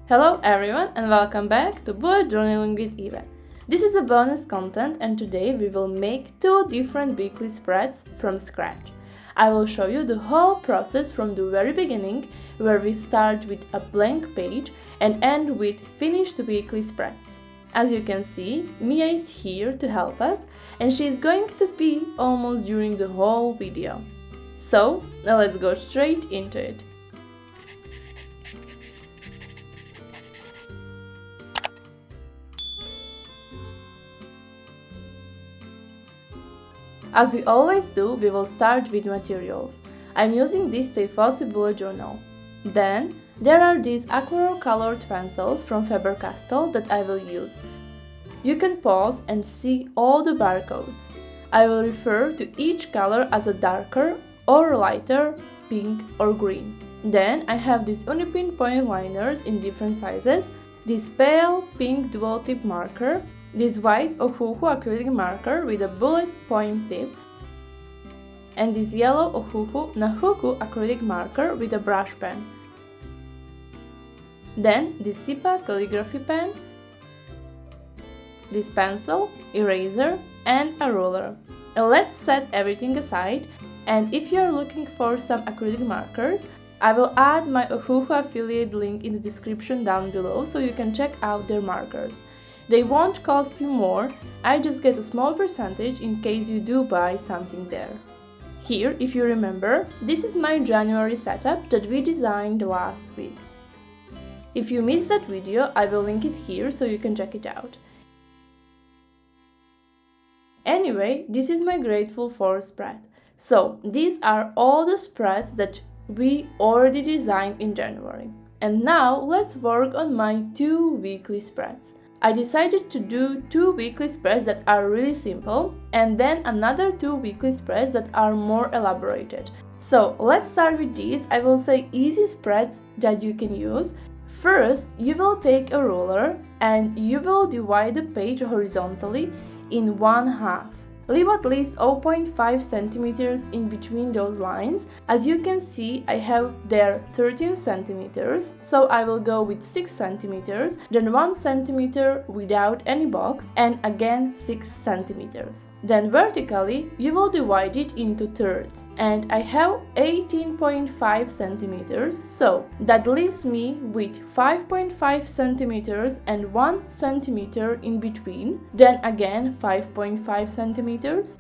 Hello everyone and welcome back to Bullet Journaling with Eva. This is a bonus content and today we will make two different weekly spreads from scratch. I will show you the whole process from the very beginning, where we start with a blank page and end with finished weekly spreads. As you can see, Mia is here to help us and she is going to be almost during the whole video. So now let's go straight into it. As we always do, we will start with materials. I'm using this Tiefossi bullet journal. Then, there are these aquarel colored pencils from Faber-Castell that I will use. You can pause and see all the barcodes. I will refer to each color as a darker or lighter pink or green. Then I have these Unipin Pointliners in different sizes, this pale pink dual tip marker, this white Ohuhu acrylic marker with a bullet point tip, and this yellow Ohuhu Nahuku acrylic marker with a brush pen. Then this Sipa Calligraphic Pen, this pencil, eraser, and a ruler. Now let's set everything aside, and if you are looking for some acrylic markers, I will add my Ohuhu affiliate link in the description down below so you can check out their markers. They won't cost you more, I just get a small percentage in case you do buy something there. Here, if you remember, this is my January setup that we designed last week. If you missed that video, I will link it here so you can check it out. Anyway, this is my Grateful For spread. So, these are all the spreads that we already designed in January. And now, let's work on my two weekly spreads. I decided to do two weekly spreads that are really simple and then another two weekly spreads that are more elaborated. So let's start with these. I will say easy spreads that you can use. First, you will take a ruler and you will divide the page horizontally in one half. Leave at least 0.5 centimeters in between those lines. As you can see, I have there 13 centimeters, so I will go with 6 centimeters, then 1 centimeter without any box, and again 6 centimeters. Then vertically, you will divide it into thirds, and I have 18.5 centimeters, so that leaves me with 5.5 centimeters and 1 centimeter in between, then again 5.5 centimeters.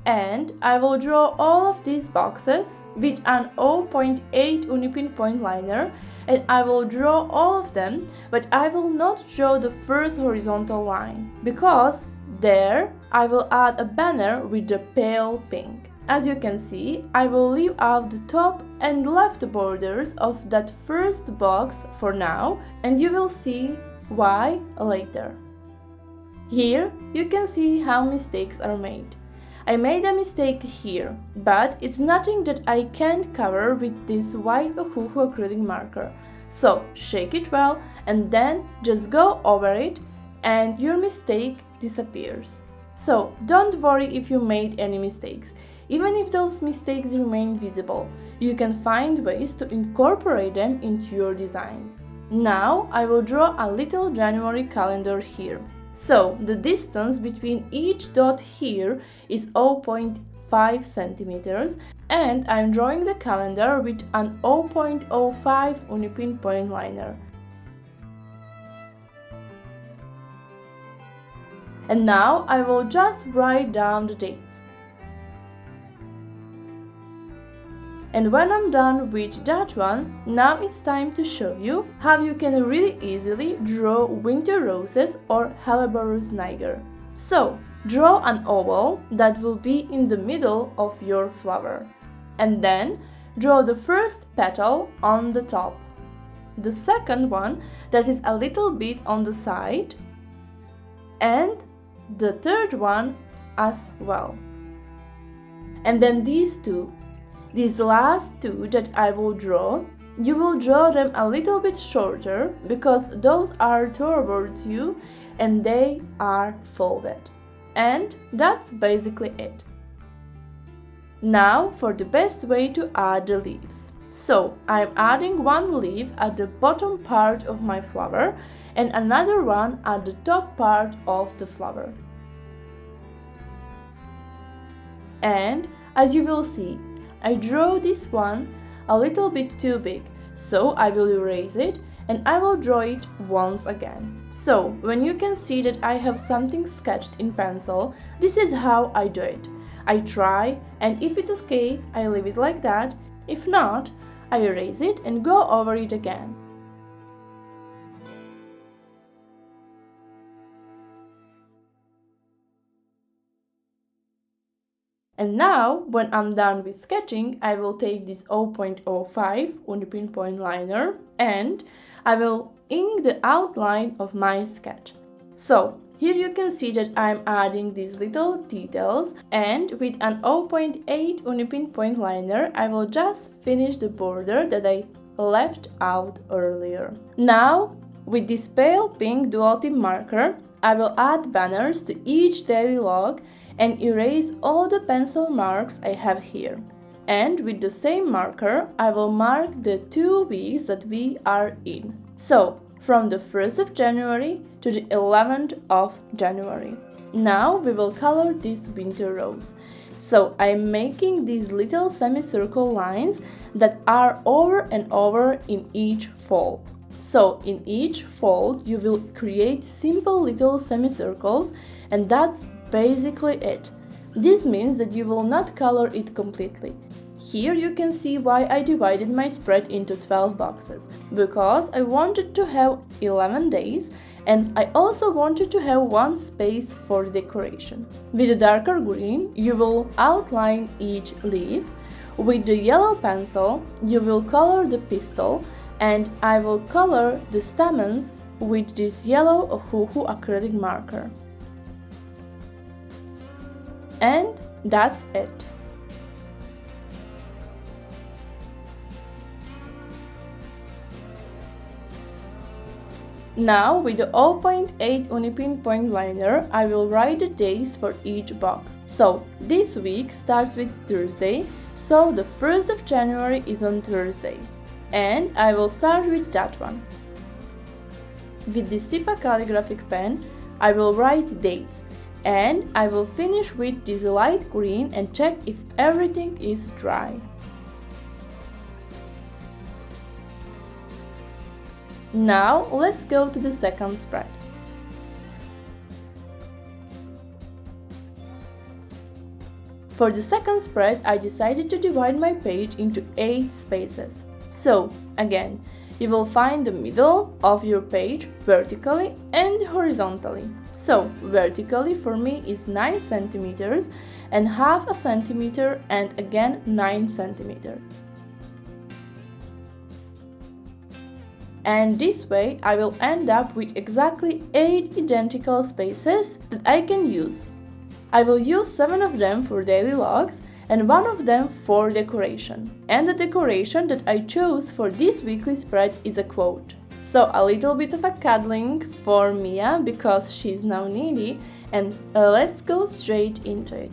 And I will draw all of these boxes with an 0.8 Unipin Pointliner, and I will draw all of them, but I will not draw the first horizontal line because there I will add a banner with the pale pink. As you can see, I will leave out the top and left borders of that first box for now, and you will see why later. Here you can see how mistakes are made. I made a mistake here, but it's nothing that I can't cover with this white Ohuhu acrylic marker. So shake it well and then just go over it and your mistake disappears. So don't worry if you made any mistakes. Even if those mistakes remain visible, you can find ways to incorporate them into your design. Now I will draw a little January calendar here. So, the distance between each dot here is 0.5 centimeters and I'm drawing the calendar with an 0.05 Unipin Pointliner. And now I will just write down the dates. And when I'm done with that one, now it's time to show you how you can really easily draw winter roses or Helleborus niger. So, draw an oval that will be in the middle of your flower. And then, draw the first petal on the top. The second one that is a little bit on the side. And the third one as well. And then these two. These last two that I will draw, you will draw them a little bit shorter because those are towards you and they are folded. And that's basically it. Now for the best way to add the leaves. So I'm adding one leaf at the bottom part of my flower and another one at the top part of the flower. And as you will see, I draw this one a little bit too big, so I will erase it and I will draw it once again. So when you can see that I have something sketched in pencil, this is how I do it. I try, and if it's okay, I leave it like that. If not, I erase it and go over it again. And now, when I'm done with sketching, I will take this 0.05 Unipin Pointliner and I will ink the outline of my sketch. So, here you can see that I'm adding these little details, and with an 0.8 Unipin Pointliner, I will just finish the border that I left out earlier. Now, with this pale pink dual tip marker, I will add banners to each daily log and erase all the pencil marks I have here. And with the same marker, I will mark the 2 weeks that we are in. So, from the 1st of January to the 11th of January. Now we will color this winter rose. So I'm making these little semicircle lines that are over and over in each fold. So in each fold you will create simple little semicircles, and that's basically it. This means that you will not color it completely. Here you can see why I divided my spread into 12 boxes, because I wanted to have 11 days and I also wanted to have one space for decoration. With a darker green, you will outline each leaf. With the yellow pencil, you will color the pistil, and I will color the stamens with this yellow Ohuhu acrylic marker. And that's it. Now, with the 0.8 Unipin Pointliner, I will write the days for each box. So, this week starts with Thursday, so the 1st of January is on Thursday. And I will start with that one. With the Sipa Calligraphic Pen, I will write dates, and I will finish with this light green and check if everything is dry. Now, let's go to the second spread. For the second spread, I decided to divide my page into 8 spaces. So, again, you will find the middle of your page vertically and horizontally. So, vertically for me is 9 centimeters and half a centimeter, and again 9 centimeters. And this way I will end up with exactly 8 identical spaces that I can use. I will use 7 of them for daily logs and 1 of them for decoration. And the decoration that I chose for this weekly spread is a quote. So a little bit of a cuddling for Mia because she's now needy, and let's go straight into it.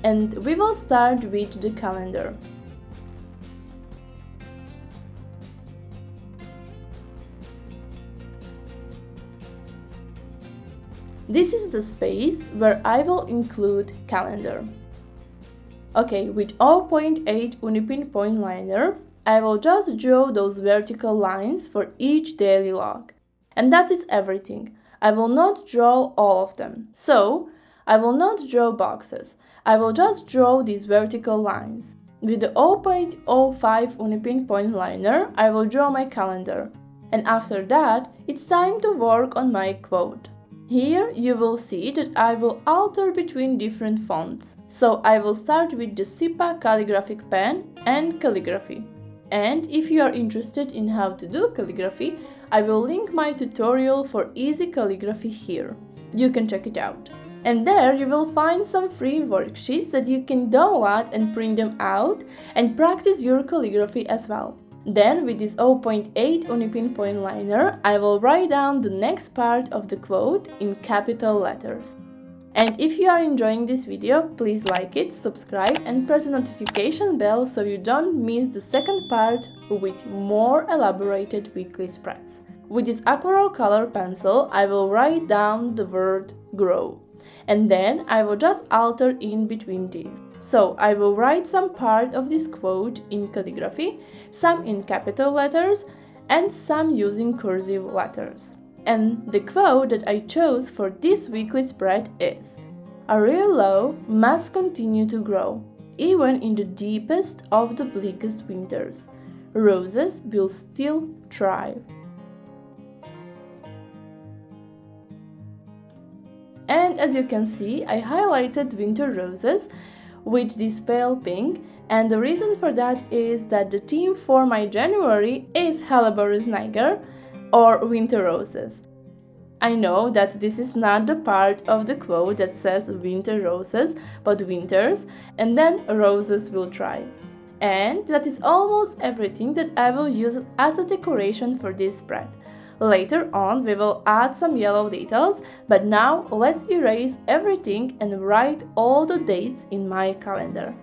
And we will start with the calendar. This is the space where I will include calendar. Okay, with 0.8 Unipin Pointliner, I will just draw those vertical lines for each daily log. And that is everything. I will not draw all of them. So, I will not draw boxes. I will just draw these vertical lines. With the 0.05 Unipin Pointliner, I will draw my calendar. And after that, it's time to work on my quote. Here you will see that I will alter between different fonts. So I will start with the Sipa Calligraphic Pen and calligraphy. And if you are interested in how to do calligraphy, I will link my tutorial for easy calligraphy here. You can check it out. And there you will find some free worksheets that you can download and print them out and practice your calligraphy as well. Then, with this 0.8 Unipin Pointliner, I will write down the next part of the quote in capital letters. And if you are enjoying this video, please like it, subscribe and press the notification bell so you don't miss the second part with more elaborated weekly spreads. With this aquarel color pencil, I will write down the word grow. And then I will just alter in between these. So I will write some part of this quote in calligraphy, some in capital letters, and some using cursive letters. And the quote that I chose for this weekly spread is: "A real love must continue to grow, even in the deepest of the bleakest winters. Roses will still thrive." And as you can see, I highlighted winter roses with this pale pink, and the reason for that is that the theme for my January is Helleborus niger, or winter roses. I know that this is not the part of the quote that says winter roses, but winters, and then roses will thrive. And that is almost everything that I will use as a decoration for this spread. Later on we will add some yellow details, but now let's erase everything and write all the dates in my calendar.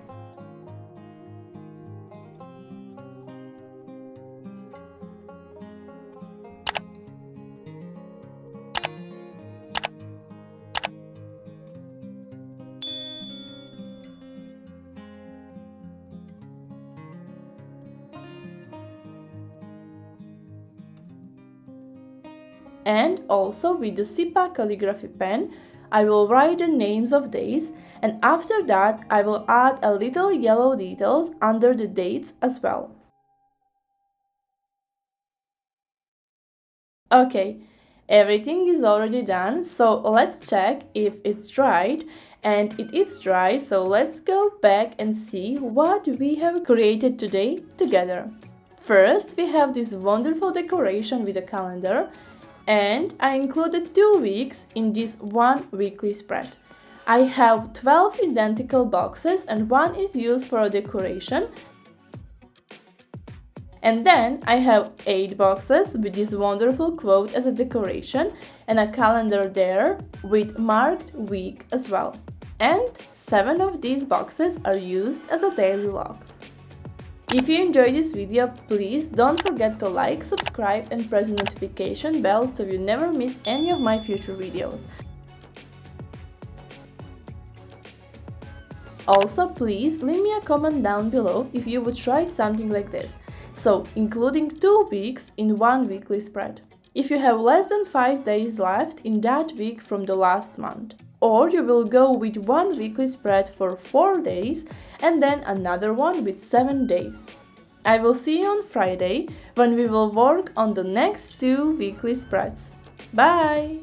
And also with the Sipa Calligraphic Pen, I will write the names of days, and after that I will add a little yellow details under the dates as well. Okay, everything is already done, so let's check if it's dried. And it is dry, so let's go back and see what we have created today together. First, we have this wonderful decoration with a calendar. And I included 2 weeks in this one weekly spread. I have 12 identical boxes and one is used for a decoration. And then I have 8 boxes with this wonderful quote as a decoration and a calendar there with marked week as well. And 7 of these boxes are used as a daily logs. If you enjoyed this video, please don't forget to like, subscribe and press the notification bell so you never miss any of my future videos. Also, please leave me a comment down below if you would try something like this, so including 2 weeks in one weekly spread. If you have less than 5 days left in that week from the last month. Or you will go with one weekly spread for 4 days and then another one with 7 days. I will see you on Friday when we will work on the next 2 weekly spreads. Bye!